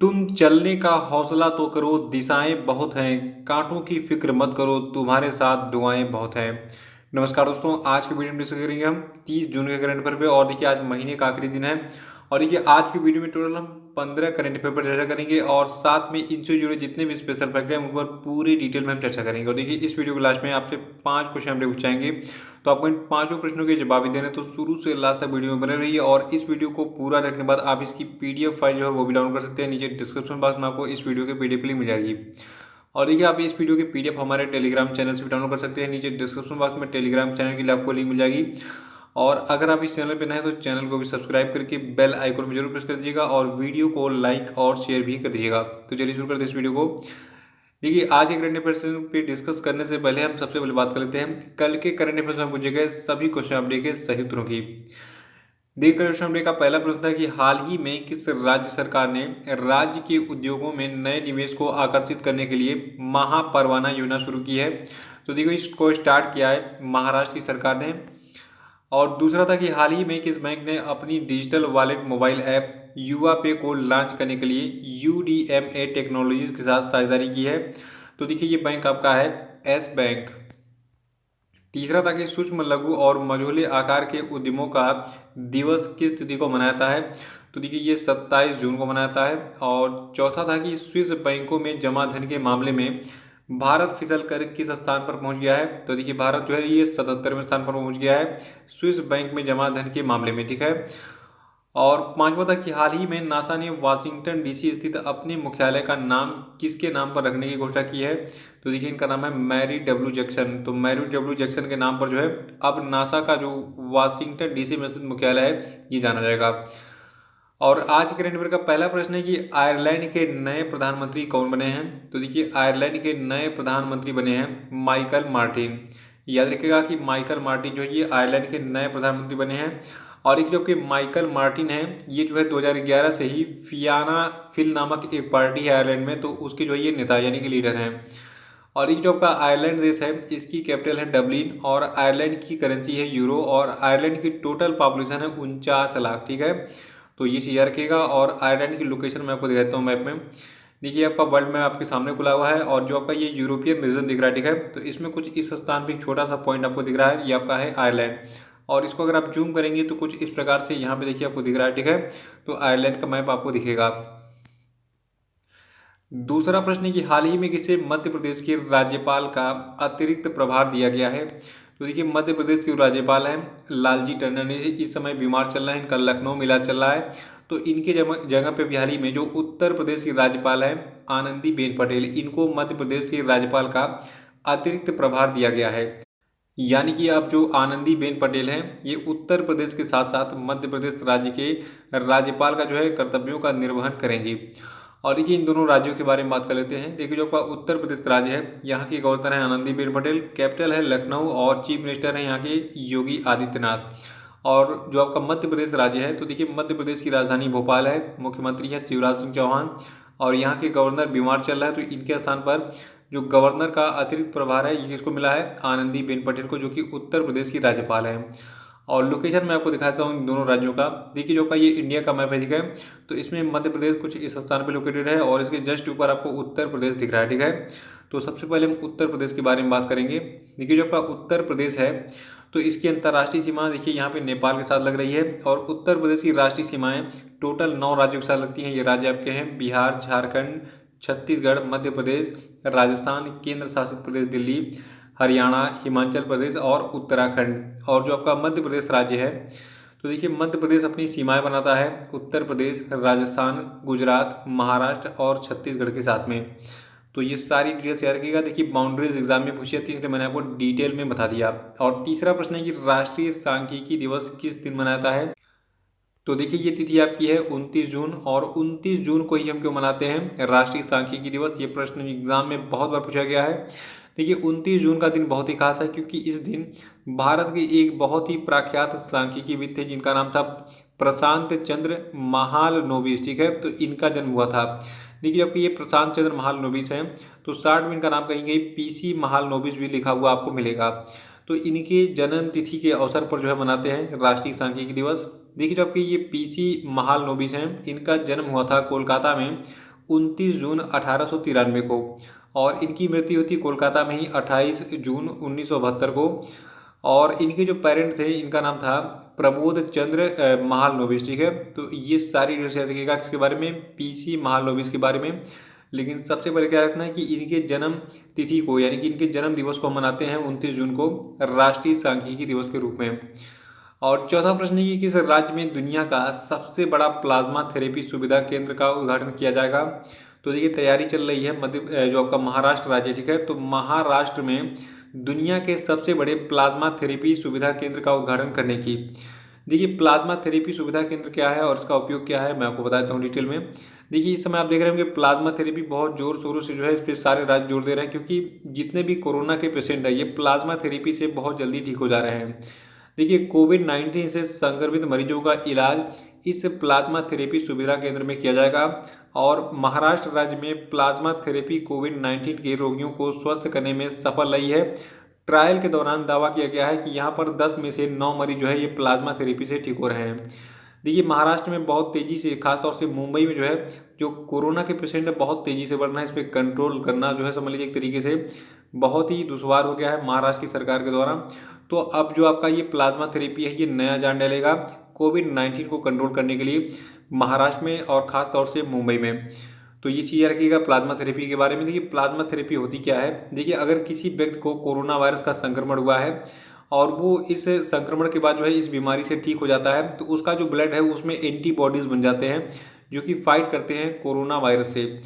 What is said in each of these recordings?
तुम चलने का हौसला तो करो, दिशाएं बहुत हैं, कांटों की फिक्र मत करो, तुम्हारे साथ दुआएं बहुत हैं। नमस्कार दोस्तों, आज की वीडियो में डिस्कस करेंगे हम 30 जून के करंट अफेयर पे। और देखिए आज महीने का आखिरी दिन है। और देखिए आज की वीडियो में टोटल हम 15 करंट अफेयर पर चर्चा करेंगे और साथ में इनसे जुड़े जितने भी स्पेशल फैक्ट हैं उन पर पूरी डिटेल में हम चर्चा करेंगे। और देखिए इस वीडियो के लास्ट में आपसे 5 क्वेश्चन हमने पूछाएंगे, तो आपको इन पांचों प्रश्नों के जवाब भी देने, तो शुरू से लास्ट तक वीडियो में बने रहिए। और इस वीडियो को पूरा देखने के बाद आप इसकी पीडीएफ फाइल जो है वो भी डाउनलोड कर सकते हैं। नीचे डिस्क्रिप्शन बॉक्स में आपको इस वीडियो की पीडीएफ लिंक मिल जाएगी। और देखिए आप इस वीडियो की पीडीएफ हमारे टेलीग्राम चैनल से भी डाउनलोड कर सकते हैं। नीचे डिस्क्रिप्शन बॉक्स में टेलीग्राम चैनल के लिए आपको लिंक मिल जाएगी। और अगर आप इस चैनल पर नए हैं तो चैनल को भी सब्सक्राइब करके बेल आइकन में जरूर प्रेस कर दीजिएगा और वीडियो को लाइक और शेयर भी कर दीजिएगा। तो चलिए शुरू करते हैं इस वीडियो को। देखिए आज के करंट अफेयर्स पे डिस्कस करने से पहले हम सबसे पहले बात कर लेते हैं कल के करंट अफेयर्स में पूछे गए सभी क्वेश्चन अपडेट के सही उत्तरों की। देखिए क्वेश्चन अपडेट का पहला प्रश्न था कि हाल ही में किस राज्य सरकार ने राज्य के उद्योगों में नए निवेश को आकर्षित करने के लिए महापरवाना योजना शुरू की है। तो देखो इसको स्टार्ट किया है महाराष्ट्र की सरकार ने। और दूसरा था कि हाल ही में किस बैंक ने अपनी डिजिटल वॉलेट मोबाइल ऐप युवा पे को लॉन्च करने के लिए यूडीएमए टेक्नोलॉजीज के साथ साझेदारी की है। तो देखिए ये बैंक आपका है एस बैंक। तीसरा था कि सूक्ष्म लघु और मझोले आकार के उद्यमों का दिवस किस तिथि को मनाता है। तो देखिए ये 27 जून को मनाता है। और चौथा था कि स्विस बैंकों में जमा धन के मामले में भारत फिसल कर किस स्थान पर पहुंच गया है। तो देखिए भारत जो है ये 77वें स्थान पर पहुंच गया है स्विस बैंक में जमा धन के मामले में, ठीक है। और पांचवा था कि हाल ही में नासा ने वाशिंगटन डीसी स्थित अपने मुख्यालय का नाम किसके नाम पर रखने की घोषणा की है। तो देखिए इनका नाम है मैरी डब्ल्यू जैक्सन। तो मैरी डब्ल्यू जैक्सन के नाम पर जो है अब नासा का जो वाशिंगटन डीसी में स्थित मुख्यालय है ये जाना जाएगा। और आज के करंट अफेयर का पहला प्रश्न है कि आयरलैंड के नए प्रधानमंत्री कौन बने हैं। तो देखिए आयरलैंड के नए प्रधानमंत्री बने हैं माइकल मार्टिन। याद रखिएगा कि माइकल मार्टिन जो है ये आयरलैंड के नए प्रधानमंत्री बने हैं। और एक जो कि माइकल मार्टिन है ये जो है 2011 से ही फियाना फिल नामक एक पार्टी है आयरलैंड में, तो उसके जो है ये नेता यानी कि लीडर हैं। और एक जो आपका आयरलैंड देश है इसकी कैपिटल है डबलिन और आयरलैंड की करेंसी है यूरो और आयरलैंड की टोटल पॉपुलेशन है 49 लाख, ठीक है। तो ये चीज़ याद रखिएगा। और आयरलैंड की लोकेशन मैं आपको दिखाता हूँ मैप में। देखिए आपका वर्ल्ड मैप आपके सामने खुला हुआ है और जो आपका ये यूरोपियन रीजन दिख रहा है, ठीक है। तो इसमें कुछ इस स्थान पे एक छोटा सा पॉइंट आपको दिख रहा है, ये आपका है आयरलैंड। और इसको अगर आप जूम करेंगे तो कुछ इस प्रकार से यहाँ पे देखिए आपको दिख रहा है, ठीक है। तो आयरलैंड का मैप आपको दिखेगा। दूसरा प्रश्न है कि हाल ही में किसे मध्य प्रदेश के राज्यपाल का अतिरिक्त प्रभार दिया गया है। तो देखिए मध्य प्रदेश के राज्यपाल हैं लालजी टंडन, इस समय बीमार चल रहे हैं, इनका लखनऊ में इलाज चल रहा है। तो इनके जगह पे भी हाल ही में जो उत्तर प्रदेश की राज्यपाल है आनंदीबेन पटेल, इनको मध्य प्रदेश के राज्यपाल का अतिरिक्त प्रभार दिया गया है। यानी कि अब जो आनंदीबेन पटेल हैं ये उत्तर प्रदेश के साथ साथ मध्य प्रदेश राज्य के राज्यपाल का जो है कर्तव्यों का निर्वहन करेंगे। और देखिए इन दोनों राज्यों के बारे में बात कर लेते हैं। देखिए जो आपका उत्तर प्रदेश राज्य है यहाँ की गवर्नर है आनंदीबेन पटेल, कैपिटल है लखनऊ और चीफ मिनिस्टर है यहाँ के योगी आदित्यनाथ। और जो आपका मध्य प्रदेश राज्य है तो देखिए मध्य प्रदेश की राजधानी भोपाल है, मुख्यमंत्री है शिवराज सिंह चौहान और यहाँ के गवर्नर बीमार चल रहा है, तो इनके स्थान पर जो गवर्नर का अतिरिक्त प्रभार है ये किसको मिला है आनंदीबेन पटेल को, जो कि उत्तर प्रदेश की राज्यपाल है। और लोकेशन मैं आपको दिखाता हूँ इन दोनों राज्यों का। देखिए जो का ये इंडिया का मैप है, ठीक है। तो इसमें मध्य प्रदेश कुछ इस स्थान पर लोकेटेड है और इसके जस्ट ऊपर आपको उत्तर प्रदेश दिख रहा है, ठीक है। तो सबसे पहले हम उत्तर प्रदेश के बारे में बात करेंगे। देखिए जो आपका उत्तर प्रदेश है तो इसकी अंतर्राष्ट्रीय सीमा देखिए यहाँ पे नेपाल के साथ लग रही है। और उत्तर प्रदेश की राष्ट्रीय सीमाएं टोटल 9 राज्यों के साथ लगती हैं। ये राज्य आपके हैं बिहार, झारखंड, छत्तीसगढ़, मध्य प्रदेश, राजस्थान, केंद्र शासित प्रदेश दिल्ली, हरियाणा, हिमाचल प्रदेश और उत्तराखंड। और जो आपका मध्य प्रदेश राज्य है तो देखिए मध्य प्रदेश अपनी सीमाएं बनाता है उत्तर प्रदेश, राजस्थान, गुजरात, महाराष्ट्र और छत्तीसगढ़ के साथ में। तो ये सारी डिटेल्स याद रखिएगा। देखिए बाउंड्रीज एग्जाम में पूछी जाती है इसलिए मैंने आपको डिटेल में बता दिया। और तीसरा प्रश्न है कि राष्ट्रीय सांख्यिकी दिवस किस दिन मनाता है। तो देखिए ये तिथि आपकी है 29 जून और 29 जून को ही हम क्यों मनाते हैं राष्ट्रीय सांख्यिकी दिवस, ये प्रश्न एग्जाम में बहुत बार पूछा गया है। देखिए 29 जून का दिन बहुत ही खास है क्योंकि इस दिन भारत के एक बहुत ही प्रख्यात सांख्यिकीविद थे जिनका नाम था प्रशांत चंद्र महालनोबिस, ठीक है। तो इनका जन्म हुआ था। देखिए आपके ये प्रशांत चंद्र महालनोबिस हैं तो शार्ट में इनका नाम कहीं कहीं पीसी महालनोबिस भी लिखा हुआ आपको मिलेगा। तो इनके जन्म तिथि के अवसर पर जो है मनाते हैं राष्ट्रीय सांख्यिकी दिवस। देखिए जो आपके ये पीसी महालनोबिस हैं इनका जन्म हुआ था कोलकाता में 29 जून 1893 को, और इनकी मृत्यु हुई थी कोलकाता में ही 28 जून 1972 को। और इनके जो पेरेंट थे, इनका नाम था प्रबोध चंद्र महालनोबिस, ठीक है। तो ये सारी डिटेल्स याद रखिएगा किसके बारे में, पीसी महालनोबिस के बारे में। लेकिन सबसे पहले क्या रखना है कि इनके जन्म तिथि को, यानी कि इनके जन्म दिवस को हम मनाते हैं 29 जून को राष्ट्रीय सांख्यिकी दिवस के रूप में। और चौथा प्रश्न है कि किस राज्य में दुनिया का सबसे बड़ा प्लाज्मा थेरेपी सुविधा केंद्र का उद्घाटन किया जाएगा। तो देखिए तैयारी चल रही है जो आपका महाराष्ट्र राज्य, ठीक है। तो महाराष्ट्र में दुनिया के सबसे बड़े प्लाज्मा थेरेपी सुविधा केंद्र का उद्घाटन करने की। देखिए प्लाज्मा थेरेपी सुविधा केंद्र क्या है और इसका उपयोग क्या है, मैं आपको बताता हूँ डिटेल में। देखिए इस समय आप देख रहे होंगे प्लाज्मा थेरेपी बहुत जोर शोरों से जो है इस पर सारे राज्य जोर दे रहे हैं, क्योंकि जितने भी कोरोना के पेशेंट है ये प्लाज्मा थेरेपी से बहुत जल्दी ठीक हो जा रहे हैं। देखिए कोविड-19 से संक्रमित मरीजों का इलाज इस प्लाज्मा थेरेपी सुविधा केंद्र में किया जाएगा। और महाराष्ट्र राज्य में प्लाज्मा थेरेपी कोविड-19 के रोगियों को स्वस्थ करने में सफल रही है। ट्रायल के दौरान दावा किया गया है कि यहाँ पर 10 में से 9 मरीज जो है ये प्लाज्मा थेरेपी से ठीक हो रहे हैं। देखिए महाराष्ट्र में बहुत तेजी से, खासतौर से मुंबई में जो है जो कोरोना के पेशेंट है बहुत तेजी से बढ़ रहे हैं। इस पर कंट्रोल करना जो है समझ लीजिए एक तरीके से बहुत ही दुश्वार हो गया है महाराष्ट्र की सरकार के द्वारा। तो अब जो आपका ये प्लाज्मा थेरेपी है ये नया जान डालेगा कोविड-19 को कंट्रोल करने के लिए महाराष्ट्र में और ख़ास तौर से मुंबई में। तो ये चीज़ रखिएगा प्लाज्मा थेरेपी के बारे में। देखिए प्लाज्मा थेरेपी होती क्या है, देखिए अगर किसी व्यक्ति को कोरोना वायरस का संक्रमण हुआ है और वो इस संक्रमण के बाद जो है इस बीमारी से ठीक हो जाता है, तो उसका जो ब्लड है उसमें एंटीबॉडीज़ बन जाते हैं जो कि फाइट करते हैं कोरोना वायरस से।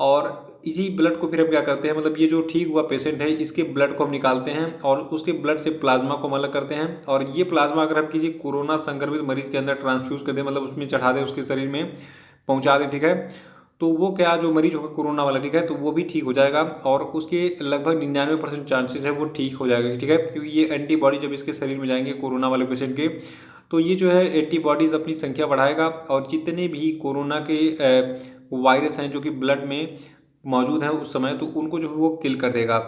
और इसी ब्लड को फिर हम क्या करते हैं, मतलब ये जो ठीक हुआ पेशेंट है इसके ब्लड को हम निकालते हैं और उसके ब्लड से प्लाज्मा को हम अलग करते हैं। और ये प्लाज्मा अगर हम किसी कोरोना संक्रमित मरीज के अंदर ट्रांसफ्यूज कर दें, मतलब उसमें चढ़ा दें, उसके शरीर में पहुंचा दें, ठीक है, तो वो क्या जो मरीज होगा कोरोना वाला, ठीक है, तो वो भी ठीक हो जाएगा और उसके लगभग 99% चांसेस है वो ठीक हो जाएगा, ठीक है। क्योंकि ये एंटीबॉडी जब इसके शरीर में जाएंगे कोरोना वाले पेशेंट के, तो ये जो है एंटीबॉडीज़ अपनी संख्या बढ़ाएगा और जितने भी कोरोना के वायरस हैं जो कि ब्लड में मौजूद हैं उस समय, तो उनको जो है वो किल कर देगा।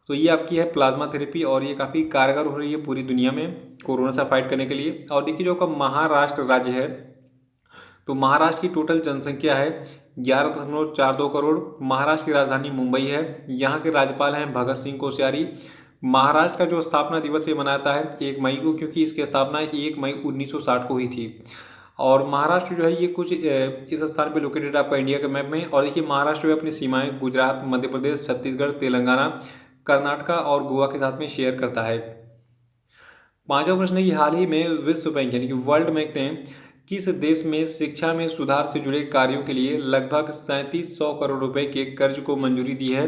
तो ये आपकी है प्लाज्मा थेरेपी और ये काफ़ी कारगर हो रही है पूरी दुनिया में कोरोना से फाइट करने के लिए। और देखिए जो आपका महाराष्ट्र राज्य है, तो महाराष्ट्र की टोटल जनसंख्या है 11.42 करोड़। महाराष्ट्र की राजधानी मुंबई है। यहाँ के राज्यपाल हैं भगत सिंह कोश्यारी। महाराष्ट्र का जो स्थापना दिवस ये मनाता है 1 मई को, क्योंकि इसकी स्थापना 1 मई 1960 को हुई थी। और महाराष्ट्र जो है ये कुछ इस स्थान पे लोकेटेड आपका इंडिया के मैप में। और देखिए महाराष्ट्र में अपनी सीमाएं गुजरात, मध्य प्रदेश, छत्तीसगढ़, तेलंगाना, कर्नाटका और गोवा के साथ में शेयर करता है। पांचवा प्रश्न है कि हाल ही में विश्व बैंक यानी कि वर्ल्ड बैंक ने किस देश में शिक्षा में सुधार से जुड़े कार्यों के लिए लगभग 3700 करोड़ रुपए के कर्ज को मंजूरी दी है।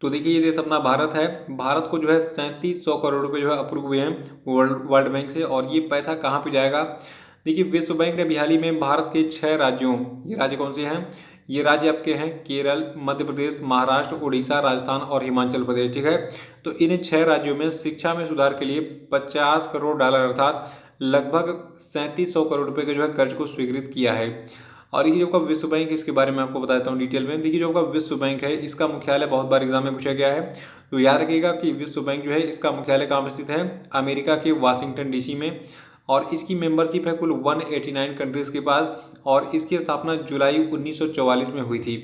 तो देखिए ये देश अपना भारत है। भारत को जो है 3700 करोड़ रुपए जो है अप्रूव हुए हैं वर्ल्ड बैंक से। और ये पैसा कहाँ पे जाएगा, देखिए विश्व बैंक ने अभी हाल ही में भारत के 6 राज्यों, ये राज्य कौन से हैं, ये राज्य आपके हैं केरल, मध्य प्रदेश, महाराष्ट्र, उड़ीसा, राजस्थान और हिमाचल प्रदेश, ठीक है। तो इन 6 राज्यों में शिक्षा में सुधार के लिए 50 करोड़ डॉलर अर्थात लगभग 3700 करोड़ रुपए के जो है कर्ज को स्वीकृत किया है। और ये जो आपका विश्व बैंक है इसके बारे में आपको बताता हूँ डिटेल में। देखिए जो आपका विश्व बैंक है इसका मुख्यालय बहुत बार एग्जाम में पूछा गया है, तो याद रखिएगा कि विश्व बैंक जो है इसका मुख्यालय कहाँ पर स्थित है, अमेरिका के वाशिंगटन डीसी में। और इसकी मेंबरशिप है कुल 189 कंट्रीज के पास और इसकी स्थापना जुलाई 1944 में हुई थी।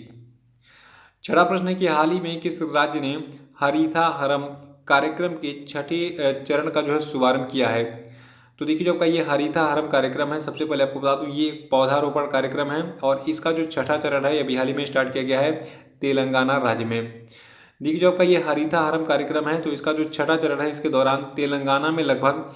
छठा प्रश्न है कि हाल ही में किस राज्य ने हरीथा हरम कार्यक्रम के छठे चरण का जो है शुभारंभ किया है। तो देखिए जो आपका ये हरीथा हरम कार्यक्रम है, सबसे पहले आपको बता दूं ये पौधारोपण कार्यक्रम है और इसका जो छठा चरण है अभी हाल ही में स्टार्ट किया गया है तेलंगाना राज्य में। देखिए जो आपका ये हरीथा हरम कार्यक्रम है तो इसका जो छठा चरण है इसके दौरान तेलंगाना में लगभग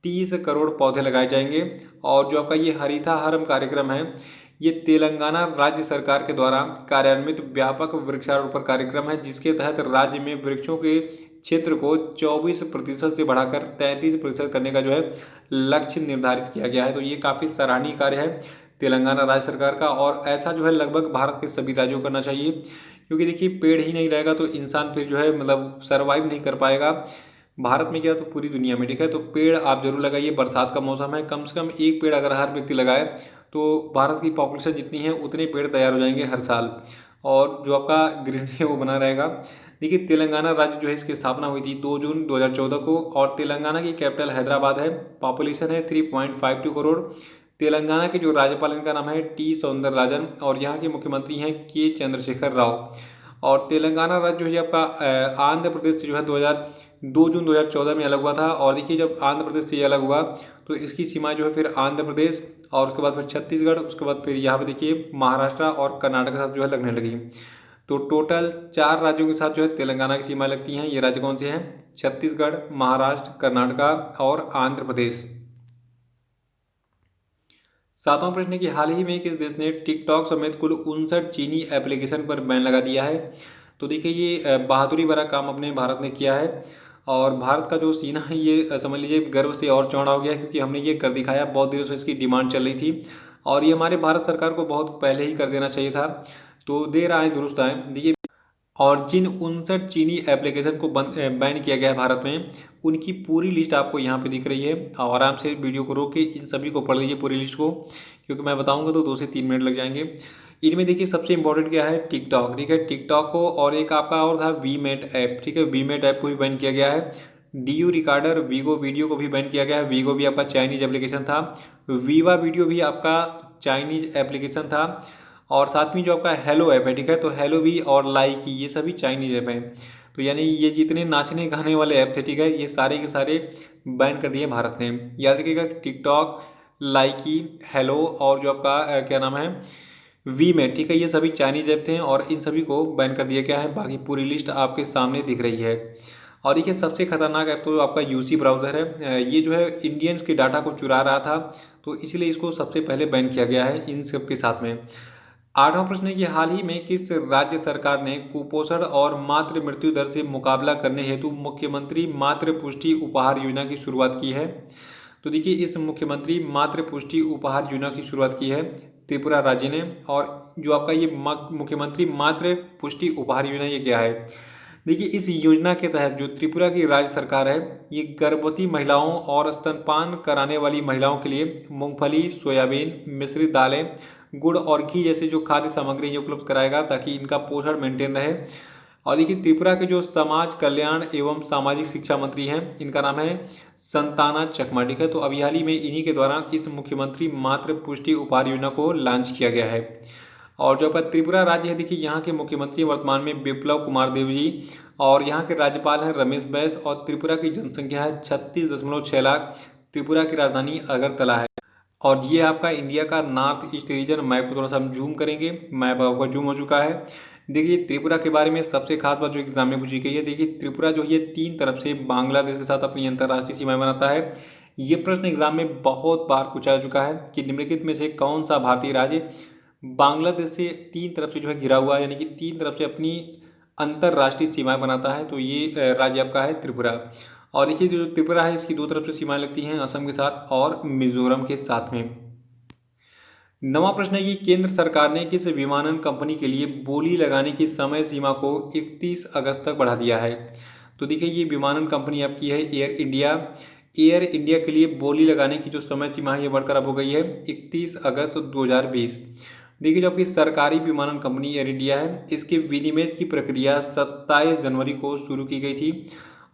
30 करोड़ पौधे लगाए जाएंगे। और जो आपका ये हरीथा हरम कार्यक्रम है ये तेलंगाना राज्य सरकार के द्वारा कार्यान्वित व्यापक वृक्षारोपण कार्यक्रम है, जिसके तहत राज्य में वृक्षों के क्षेत्र को 24% से बढ़ाकर 33% करने का जो है लक्ष्य निर्धारित किया गया है। तो ये काफ़ी सराहनीय कार्य है तेलंगाना राज्य सरकार का और ऐसा जो है लगभग भारत के सभी राज्यों को करना चाहिए, क्योंकि देखिए पेड़ ही नहीं रहेगा तो इंसान फिर जो है मतलब सर्वाइव नहीं कर पाएगा भारत में क्या तो पूरी दुनिया में, ठीक है। तो पेड़ आप जरूर लगाइए, बरसात का मौसम है, कम से कम एक पेड़ अगर हर व्यक्ति लगाए तो भारत की पॉपुलेशन जितनी है उतने पेड़ तैयार हो जाएंगे हर साल और जो आपका ग्रीनरी है वो बना रहेगा। देखिए तेलंगाना राज्य जो है इसकी स्थापना हुई थी 2 जून 2014 को और तेलंगाना की कैपिटल हैदराबाद है। पॉपुलेशन है 3.52 करोड़। तेलंगाना के जो राज्यपाल इनका नाम है टी सौंदरराजन और यहाँ के मुख्यमंत्री हैं के चंद्रशेखर राव। और तेलंगाना राज्य जो है आपका आंध्र प्रदेश से जो है 2 जून 2014 में अलग हुआ था। और देखिए जब आंध्र प्रदेश से ये अलग हुआ तो इसकी सीमा जो है फिर आंध्र प्रदेश और उसके बाद फिर छत्तीसगढ़, उसके बाद फिर यहाँ पे देखिए महाराष्ट्र और कर्नाटक के साथ जो है लगने लगी। तो टोटल 4 राज्यों के साथ जो है तेलंगाना की सीमा लगती हैं। ये राज्य कौन से हैं? छत्तीसगढ़, महाराष्ट्र, कर्नाटका और आंध्र प्रदेश। 7वां प्रश्न है कि हाल ही में किस देश ने टिकटॉक समेत कुल 59 चीनी एप्लीकेशन पर बैन लगा दिया है? तो देखिए ये बहादुरी भरा काम अपने भारत ने किया है और भारत का जो सीना है ये समझ लीजिए गर्व से और चौड़ा हो गया है, क्योंकि हमने ये कर दिखाया। बहुत दिनों से इसकी डिमांड चल रही थी और ये हमारे भारत सरकार को बहुत पहले ही कर देना चाहिए था। तो देर आए दुरुस्त आए। देखिए और जिन 59 चीनी एप्लीकेशन को बैन किया गया है भारत में, उनकी पूरी लिस्ट आपको यहाँ पे दिख रही है। और आराम से वीडियो को रोक के इन सभी को पढ़ लीजिए पूरी लिस्ट को, क्योंकि मैं बताऊंगा तो 2 से 3 मिनट लग जाएंगे। इनमें देखिए सबसे इंपॉर्टेंट क्या है? टिकटॉक, ठीक है, टिकटॉक को, और एक आपका और था वीमेट ऐप, ठीक है, वीमेट ऐप को भी बैन किया गया है। डीयू रिकॉर्डर, वीगो वीडियो को भी बैन किया गया है। वीगो भी आपका चाइनीज एप्लीकेशन था। वीवा वीडियो भी आपका चाइनीज एप्लीकेशन था। और साथ में जो आपका हेलो ऐप है, ठीक है, तो हेलो भी और लाइकी ये सभी चाइनीज ऐप हैं। तो यानी ये जितने नाचने गाने वाले ऐप थे, ठीक है, ये सारे के सारे बैन कर दिए भारत ने। याद रखिएगा टिकटॉक, लाइकी, हेलो और जो आपका क्या नाम है वी में, ठीक है, ये सभी चाइनीज ऐप थे और इन सभी को बैन कर दिया गया है। बाकी पूरी लिस्ट आपके सामने दिख रही है। और देखिए सबसे खतरनाक ऐप तो आपका यूसी ब्राउज़र है। ये जो है इंडियंस के डाटा को चुरा रहा था, तो इसलिए इसको सबसे पहले बैन किया गया है इन सब के साथ में। 8वां प्रश्न है कि हाल ही में किस राज्य सरकार ने कुपोषण और मातृ मृत्यु दर से मुकाबला करने हेतु मुख्यमंत्री मातृ पुष्टि उपहार योजना की शुरुआत की है? तो देखिए इस मुख्यमंत्री मातृ पुष्टि उपहार योजना की शुरुआत की है त्रिपुरा राज्य ने। और जो आपका ये मुख्यमंत्री मातृ पुष्टि उपहार योजना ये क्या है? देखिए इस योजना के तहत जो त्रिपुरा की राज्य सरकार है, ये गर्भवती महिलाओं और स्तनपान कराने वाली महिलाओं के लिए मूंगफली, सोयाबीन, मिश्रित दालें, गुड़ और घी जैसे जो खाद्य सामग्री ये उपलब्ध कराएगा, ताकि इनका पोषण मेंटेन रहे। और देखिए त्रिपुरा के जो समाज कल्याण एवं सामाजिक शिक्षा मंत्री हैं, इनका नाम है संताना चकमा, ठीक है। तो अभी हाल ही में इन्हीं के द्वारा इस मुख्यमंत्री मातृ पुष्टि उपहार योजना को लॉन्च किया गया है। और जो आपका त्रिपुरा राज्य है, देखिए यहाँ के मुख्यमंत्री वर्तमान में बिप्लब कुमार देव जी और यहाँ के राज्यपाल हैं रमेश बैस। और त्रिपुरा की जनसंख्या है 36.6 लाख। त्रिपुरा की राजधानी अगरतला है। और ये आपका इंडिया का नॉर्थ ईस्ट रीजन मैप को थोड़ा सा हम जूम करेंगे। मैप आपका जूम हो चुका है। देखिए त्रिपुरा के बारे में सबसे खास बात जो एग्जाम में पूछी गई है, देखिए त्रिपुरा जो ये 3 तरफ से बांग्लादेश के साथ अपनी अंतर्राष्ट्रीय सीमाएं बनाता है। ये प्रश्न एग्जाम में बहुत बार पूछा जा चुका है कि निम्नलिखित में से कौन सा भारतीय राज्य बांग्लादेश से 3 तरफ से जो है घिरा हुआ है, यानी कि 3 तरफ से अपनी अंतर्राष्ट्रीय सीमाएं बनाता है। तो ये राज्य आपका है त्रिपुरा। और देखिए जो त्रिपुरा है इसकी 2 तरफ से सीमाएं लगती हैं, असम के साथ और मिजोरम के साथ में। 9वां प्रश्न है कि केंद्र सरकार ने किस विमानन कंपनी के लिए बोली लगाने की समय सीमा को 31 अगस्त तक बढ़ा दिया है? तो देखिए ये विमानन कंपनी आपकी है एयर इंडिया। एयर इंडिया के लिए बोली लगाने की जो समय सीमा है ये बढ़कर अब हो गई है 31 अगस्त 2020। देखिए जो आपकी सरकारी विमानन कंपनी एयर इंडिया है, इसके विनिवेश की प्रक्रिया 27 जनवरी को शुरू की गई थी।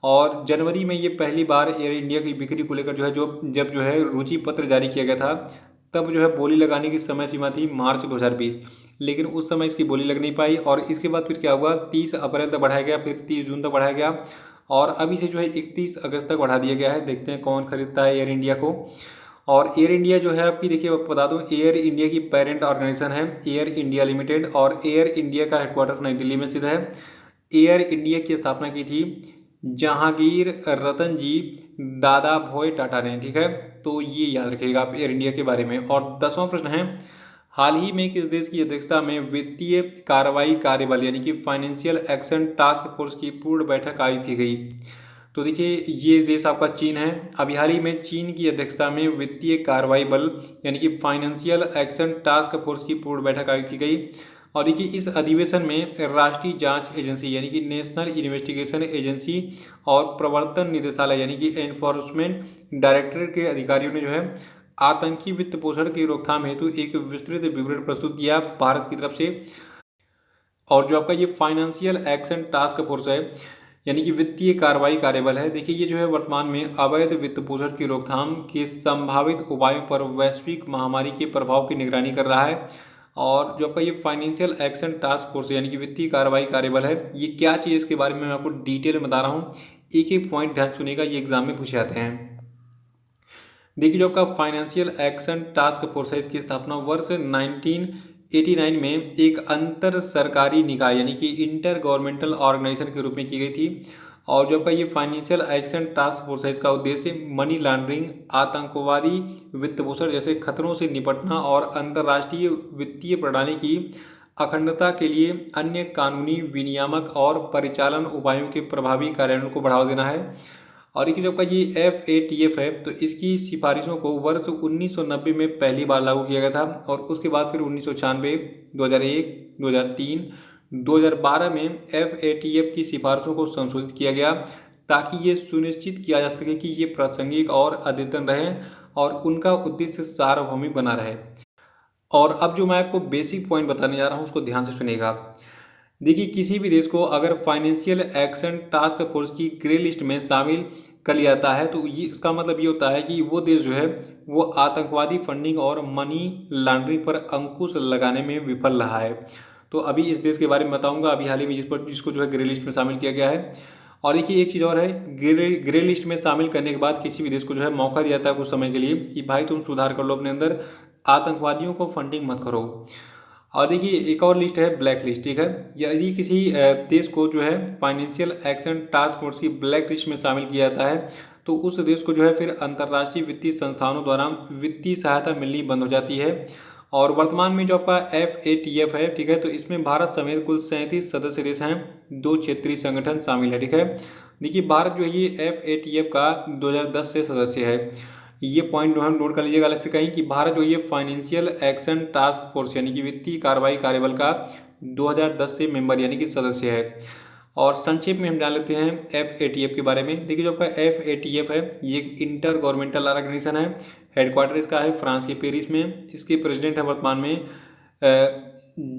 और जनवरी में ये पहली बार एयर इंडिया की बिक्री को लेकर जो है जब जो है रुचि पत्र जारी किया गया था, तब जो है बोली लगाने की समय सीमा थी मार्च 2020। लेकिन उस समय इसकी बोली लग नहीं पाई और इसके बाद फिर क्या हुआ, 30 अप्रैल तक बढ़ाया गया, फिर 30 जून तक बढ़ाया गया और अभी से जो है 31 अगस्त तक बढ़ा दिया गया है। देखते हैं कौन खरीदता है एयर इंडिया को। और एयर इंडिया जो है आपकी, देखिए आपको बता दूं, एयर इंडिया की पेरेंट ऑर्गेनाइजेशन है एयर इंडिया लिमिटेड और एयर इंडिया का हेडक्वार्टर नई दिल्ली में स्थित है। एयर इंडिया की स्थापना की थी जहांगीर रतन जी दादा भोई टाटा ने, ठीक है। तो ये याद रखिएगा आप एयर इंडिया के बारे में। और 10वां प्रश्न है, हाल ही में किस देश की अध्यक्षता में वित्तीय कार्रवाई कार्यबल यानी कि फाइनेंशियल एक्शन टास्क फोर्स की पूर्ण बैठक आयोजित की गई? तो देखिए ये देश आपका चीन है। अभी हाल ही में चीन की अध्यक्षता में वित्तीय कार्रवाई बल यानी कि फाइनेंशियल एक्शन टास्क फोर्स की पूर्ण बैठक आयोजित की गई। और देखिए इस अधिवेशन में राष्ट्रीय जांच एजेंसी यानी कि नेशनल इन्वेस्टिगेशन एजेंसी और प्रवर्तन निदेशालय यानी कि एनफोर्समेंट डायरेक्टरेट के अधिकारियों ने जो है आतंकी वित्त पोषण की रोकथाम हेतु एक विस्तृत विवरण प्रस्तुत किया भारत की तरफ से। और जो आपका ये फाइनेंशियल एक्शन टास्क फोर्स है, यानी कि वित्तीय कार्रवाई कार्यबल है। देखिए ये जो है वर्तमान में अवैध वित्त पोषण की रोकथाम के संभावित उपायों पर वैश्विक महामारी के प्रभाव की निगरानी कर रहा है। और जो आपका ये फाइनेंशियल एक्शन टास्क फोर्स यानी कि वित्तीय कार्रवाई कार्यबल है, ये क्या चीज़, इसके बारे में मैं आपको डिटेल में बता रहा हूँ। एक एक पॉइंट ध्यान सुनिएगा, ये एग्जाम में पूछे जाते हैं। देखिए जो आपका फाइनेंशियल एक्शन टास्क फोर्स है, इसकी स्थापना वर्ष 1989 में एक अंतर सरकारी निकाय यानी कि इंटर गवर्नमेंटल ऑर्गेनाइजेशन के रूप में की गई थी। और जो आपका ये फाइनेंशियल एक्शन टास्क फोर्स है, इसका उद्देश्य मनी लॉन्ड्रिंग, आतंकवादी वित्त पोषण जैसे खतरों से निपटना और अंतर्राष्ट्रीय वित्तीय प्रणाली की अखंडता के लिए अन्य कानूनी विनियामक और परिचालन उपायों के प्रभावी कार्यान्वयन को बढ़ावा देना है। और ये जो आपका ये FATF है, तो इसकी सिफारिशों को वर्ष 1990 में पहली बार लागू किया गया था और उसके बाद फिर 1996, 2001, 2003, 2012 में FATF की सिफारिशों को संशोधित किया गया ताकि ये सुनिश्चित किया जा सके कि ये प्रासंगिक और अद्यतन रहें और उनका उद्देश्य सार्वभौमिक बना रहे। और अब जो मैं आपको बेसिक पॉइंट बताने जा रहा हूँ उसको ध्यान से सुनिएगा। देखिए किसी भी देश को अगर फाइनेंशियल एक्शन टास्क फोर्स की ग्रे लिस्ट में शामिल कर लिया जाता है, तो ये इसका मतलब ये होता है कि वो देश जो है वो आतंकवादी फंडिंग और मनी लॉन्ड्रिंग पर अंकुश लगाने में विफल रहा है। तो अभी इस देश के बारे में बताऊंगा, अभी हाल ही में जिसको जो है ग्रे लिस्ट में शामिल किया गया है। और देखिए एक चीज़ और है, ग्रे लिस्ट में शामिल करने के बाद किसी भी देश को जो है मौका दिया जाता है कुछ समय के लिए कि भाई तुम सुधार कर लो अपने अंदर, आतंकवादियों को फंडिंग मत करो। और देखिए एक और लिस्ट है ब्लैक लिस्ट, ठीक है। यदि किसी देश को जो है फाइनेंशियल एक्शन टास्क फोर्स की ब्लैक लिस्ट में शामिल किया जाता है, तो उस देश को जो है फिर अंतर्राष्ट्रीय वित्तीय संस्थानों द्वारा वित्तीय सहायता मिलनी बंद हो जाती है। और वर्तमान में जो आपका FATF है, ठीक है, तो इसमें भारत समेत कुल 37 सदस्य देश हैं, 2 क्षेत्रीय संगठन शामिल है, ठीक है। देखिए भारत जो है ये FATF का 2010 से सदस्य है। ये पॉइंट हम नोट कर लीजिएगा अलग से कहीं कि भारत जो ये फाइनेंशियल एक्शन टास्क फोर्स यानी कि वित्तीय कार्रवाई कार्यबल का 2010 से मेंबर यानी कि सदस्य है। और संक्षेप में हम जान लेते हैं FATF के बारे में। देखिए जो आपका FATF है ये एक इंटर गवर्नमेंटल ऑर्गेनाइजेशन है। हेडक्वार्टर इसका है फ्रांस के पेरिस में। इसके प्रेसिडेंट है वर्तमान में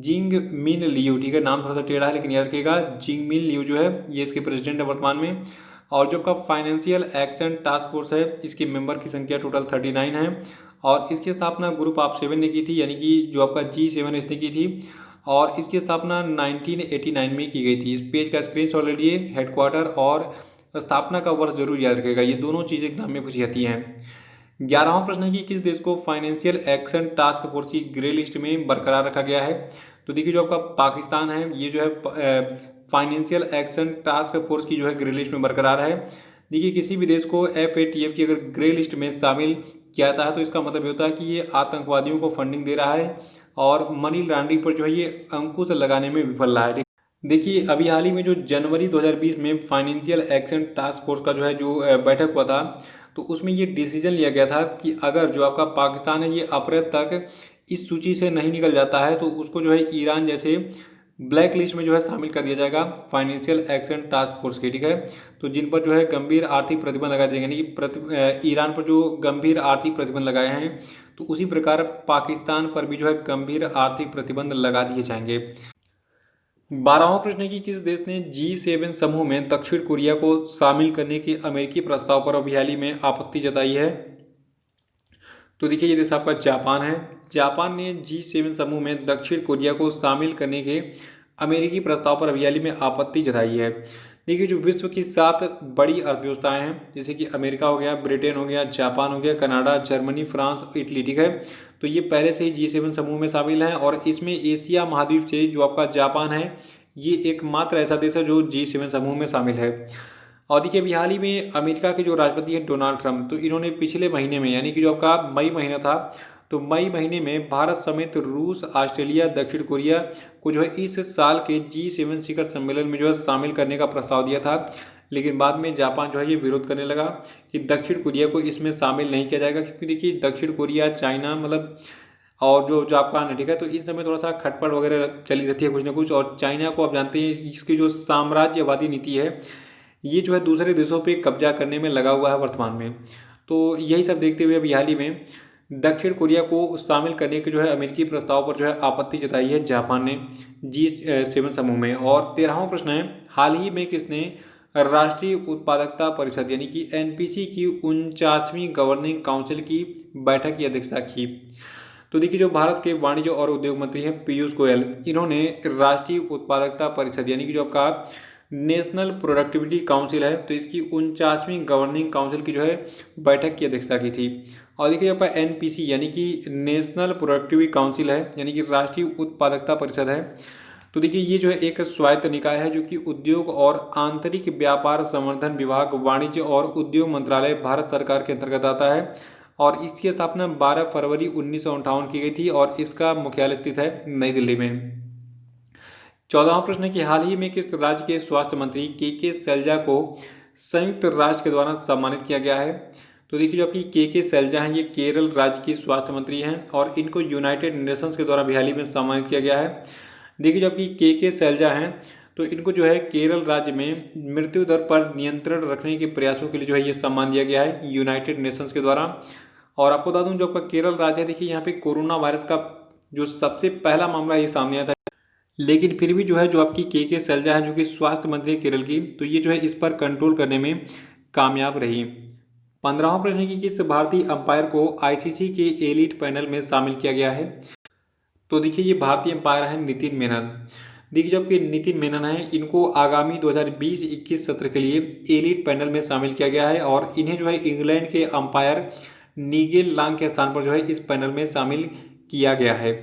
जिंग मिन लियू, ठीक है, नाम थोड़ा सा टेढ़ा है लेकिन याद रखिएगा, जिंग मिन लियू जो है ये इसके प्रेसिडेंट है वर्तमान में। और जो आपका फाइनेंशियल एक्शन टास्क फोर्स है, इसके मेंबर की संख्या टोटल 39 है। और इसकी स्थापना ग्रुप ऑफ 7 ने की थी, यानी कि जो आपका G7 इसने की थी। और इसकी स्थापना 1989 में की गई थी। इस पेज का स्क्रीनशॉट ले लीजिए, हेडक्वार्टर और स्थापना का वर्ष जरूर याद रखेगा, ये दोनों चीज़ें एग्जाम में पूछी जाती हैं। 11वां प्रश्न है कि किस देश को फाइनेंशियल एक्शन टास्क फोर्स की ग्रे लिस्ट में बरकरार रखा गया है। तो देखिए जो आपका पाकिस्तान है, ये जो है फाइनेंशियल एक्शन टास्क फोर्स की जो है ग्रे लिस्ट में बरकरार है। देखिए किसी भी देश को FATF की अगर ग्रे लिस्ट में शामिल किया जाता है तो इसका मतलब ये होता है कि ये आतंकवादियों को फंडिंग दे रहा है और मनी लॉन्ड्रिंग पर जो है ये अंकुश लगाने में विफल रहा है। देखिए अभी हाल ही में जो जनवरी 2020 में फाइनेंशियल एक्शन टास्क फोर्स का जो है जो बैठक हुआ था, तो उसमें ये डिसीजन लिया गया था कि अगर जो आपका पाकिस्तान है ये अप्रैल तक इस सूची से नहीं निकल जाता है तो उसको जो है ईरान जैसे ब्लैक लिस्ट में जो है शामिल कर दिया जाएगा फाइनेंशियल एक्शन टास्क फोर्स के, ठीक है। तो जिन पर जो है गंभीर आर्थिक प्रतिबंध लगाए जाएंगे, यानी कि ईरान पर जो गंभीर आर्थिक प्रतिबंध लगाए हैं, तो उसी प्रकार पाकिस्तान पर भी जो है गंभीर आर्थिक प्रतिबंध लगा दिए जाएंगे। 12वां प्रश्न है कि किस देश ने G7 समूह में दक्षिण कोरिया को शामिल करने के अमेरिकी प्रस्ताव पर अभी हाल ही में आपत्ति जताई है। तो देखिए ये देश आपका जापान है। जापान ने G7 समूह में दक्षिण कोरिया को शामिल करने के अमेरिकी प्रस्ताव पर अभी हाल ही में आपत्ति जताई है। देखिए जो विश्व की 7 बड़ी अर्थव्यवस्थाएं हैं, जैसे कि अमेरिका हो गया, ब्रिटेन हो गया, जापान हो गया, कनाडा, जर्मनी, फ्रांस, इटली, ठीक है, तो ये पहले से ही G7 समूह में शामिल हैं। और इसमें एशिया महाद्वीप से जो आपका जापान है ये एकमात्र ऐसा देश है जो G7 समूह में शामिल है। और देखिए अभी हाल ही में अमेरिका के जो राष्ट्रपति हैं डोनाल्ड ट्रंप, तो इन्होंने पिछले महीने में यानी कि जो आपका मई महीना था, तो मई महीने में भारत समेत रूस, ऑस्ट्रेलिया, दक्षिण कोरिया को जो है इस साल के G7 शिखर सम्मेलन में जो है शामिल करने का प्रस्ताव दिया था। लेकिन बाद में जापान जो है ये विरोध करने लगा कि दक्षिण कोरिया को इसमें शामिल नहीं किया जाएगा, क्योंकि देखिए दक्षिण कोरिया, चाइना मतलब और जो जापान है, ठीक है, तो इस समय थोड़ा सा खटपट वगैरह चली रहती है कुछ ना कुछ। और चाइना को आप जानते हैं इसकी जो साम्राज्यवादी नीति है ये जो है दूसरे देशों पे कब्जा करने में लगा हुआ है वर्तमान में। तो यही सब देखते हुए अभी हाल ही में दक्षिण कोरिया को शामिल करने के जो है अमेरिकी प्रस्ताव पर जो है आपत्ति जताई है जापान ने G7 समूह में। और 13वां प्रश्न है, हाल ही में किसने राष्ट्रीय उत्पादकता परिषद यानी कि एनपीसी की 49वीं गवर्निंग काउंसिल की बैठक की अध्यक्षता की। तो देखिए जो भारत के वाणिज्य और उद्योग मंत्री हैं पीयूष गोयल, इन्होंने राष्ट्रीय उत्पादकता परिषद यानी कि जो आपका नेशनल प्रोडक्टिविटी काउंसिल है, तो इसकी 49वीं गवर्निंग काउंसिल की जो है बैठक की अध्यक्षता की थी। और देखिए आपका एनपीसी यानी कि नेशनल प्रोडक्टिविटी काउंसिल है, यानी कि राष्ट्रीय उत्पादकता परिषद है। तो देखिए ये जो है एक स्वायत्त निकाय है जो कि उद्योग और आंतरिक व्यापार संवर्धन विभाग, वाणिज्य और उद्योग मंत्रालय, भारत सरकार के अंतर्गत आता है। और इसकी स्थापना 12 फरवरी 1958 की गई थी और इसका मुख्यालय स्थित है नई दिल्ली में। 14वां प्रश्न है कि हाल ही में किस राज्य के स्वास्थ्य मंत्री के शैलजा को संयुक्त राष्ट्र के द्वारा सम्मानित किया गया है? तो देखिए जो आपकी के शैलजा हैं, ये केरल राज्य की स्वास्थ्य मंत्री हैं और इनको यूनाइटेड नेशंस के द्वारा भी हाल ही में सम्मानित किया गया है। देखिए जो आपकी के शैलजा हैं, तो इनको जो है केरल राज्य में मृत्यु दर पर नियंत्रण रखने के प्रयासों के लिए जो है ये सम्मान दिया गया है यूनाइटेड नेशंस के द्वारा। और आपको बता दूं जो आपका केरल राज्य है, देखिए यहाँ पे कोरोना वायरस का जो सबसे पहला मामला ये सामने आया था, लेकिन फिर भी जो है जो आपकी के शैलजा है जो कि स्वास्थ्य मंत्री केरल की, तो ये जो है इस पर कंट्रोल करने में कामयाब रही। 15वां प्रश्न है कि किस भारतीय अंपायर को आईसीसी के एलीट पैनल में शामिल किया गया है? तो देखिए ये भारतीय अंपायर हैं नितिन मेनन। देखिए जो आपके नितिन मेनन हैं, इनको आगामी 2020-21 सत्र के लिए एलीट पैनल में शामिल किया गया है और इन्हें जो है इंग्लैंड के अंपायर निगेल लांग के स्थान पर जो है इस पैनल में शामिल किया गया है।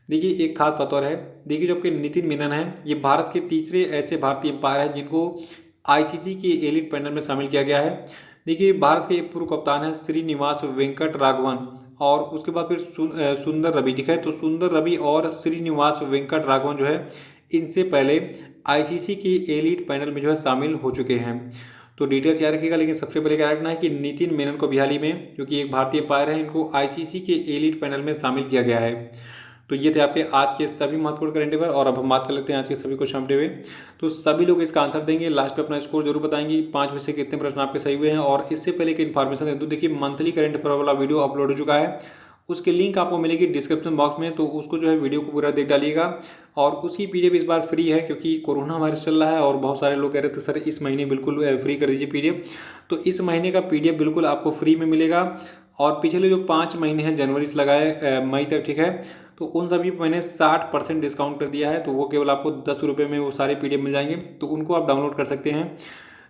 देखिए एक खास बात और है, देखिए जो आपके नितिन मेनन हैं, ये भारत के तीसरे ऐसे भारतीय अंपायर हैं जिनको आईसीसी के एलीट पैनल में शामिल किया गया है। देखिए भारत के पूर्व कप्तान हैं श्रीनिवास वेंकट राघवन और उसके बाद फिर सुंदर रवि। दिखाए तो सुंदर रवि और श्रीनिवास वेंकट राघवन जो है इनसे पहले आईसीसी के एलीट पैनल में जो है शामिल हो चुके हैं। तो डिटेल्स याद रखिएगा, लेकिन सबसे पहले क्या रखना है कि नितिन मेनन को भी हाल ही में, जो कि एक भारतीय अंपायर है, इनको आईसीसी के एलीट पैनल में शामिल किया गया है। तो ये थे आपके आज के सभी महत्वपूर्ण करंट अफेयर और अब हम बात कर लेते हैं आज के सभी क्वेश्चन अपडेट हुए। तो सभी लोग इसका आंसर देंगे, लास्ट पे अपना स्कोर जरूर बताएंगे 5 में से कितने प्रश्न आपके सही हुए हैं। और इससे पहले की इन्फॉर्मेशन दे दूं, देखिए मंथली करंट अफेयर वाला वीडियो अपलोड हो चुका है, उसकी लिंक आपको मिलेगी डिस्क्रिप्शन बॉक्स में, तो उसको जो है वीडियो को पूरा देख डालिएगा। और उसकी पीडीएफ इस बार फ्री है क्योंकि कोरोना वायरस चल रहा है और बहुत सारे लोग कह रहे थे सर इस महीने बिल्कुल फ्री कर दीजिए पीडीएफ, तो इस महीने का पीडीएफ बिल्कुल आपको फ्री में मिलेगा। और पिछले जो 5 महीने हैं जनवरी से लगाए मई तक, ठीक है, तो उन सभी पर मैंने 60% डिस्काउंट कर दिया है, तो वो केवल आपको 10 रुपये में वो सारे पीडीएफ मिल जाएंगे, तो उनको आप डाउनलोड कर सकते हैं।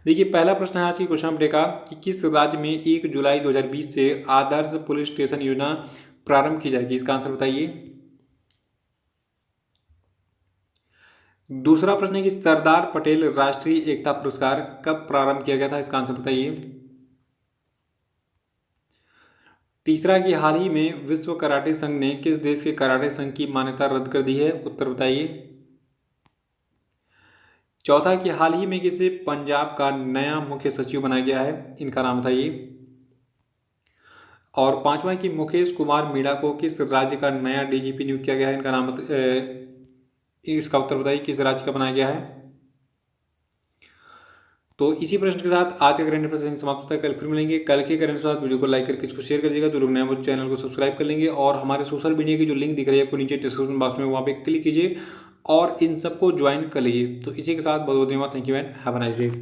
देखिए पहला प्रश्न है आज की क्वेश्चन अपडेट का कि किस राज्य में 1 जुलाई 2020 से आदर्श पुलिस स्टेशन योजना प्रारंभ की जाएगी? इसका आंसर बताइए। दूसरा प्रश्न है कि सरदार पटेल राष्ट्रीय एकता पुरस्कार कब प्रारंभ किया गया था? इसका आंसर बताइए। तीसरा कि हाल ही में विश्व कराटे संघ ने किस देश के कराटे संघ की मान्यता रद्द कर दी है? उत्तर बताइए। चौथा कि हाल ही में किसे पंजाब का नया मुख्य सचिव बनाया गया है? इनका नाम बताइए। और पांचवा कि मुकेश कुमार मीणा को किस राज्य का नया डीजीपी नियुक्त किया गया है? इनका नाम इसका उत्तर बताइए, किस राज्य का बनाया गया है? तो इसी प्रश्न के साथ आज का करंट अफेयर सेशन समाप्त होता है। कल फिर मिलेंगे। कल के करंट के साथ वीडियो को लाइक करके इसको शेयर कर दीजिएगा। जो लोग नए वो चैनल को सब्सक्राइब कर लेंगे और हमारे सोशल मीडिया की जो लिंक दिख रही है आपको नीचे डिस्क्रिप्शन बॉक्स में, वहाँ पे क्लिक कीजिए और इन सबको ज्वाइन कर लीजिए। तो इसी के साथ बहुत बहुत धन्यवाद। Thank you and have a nice day.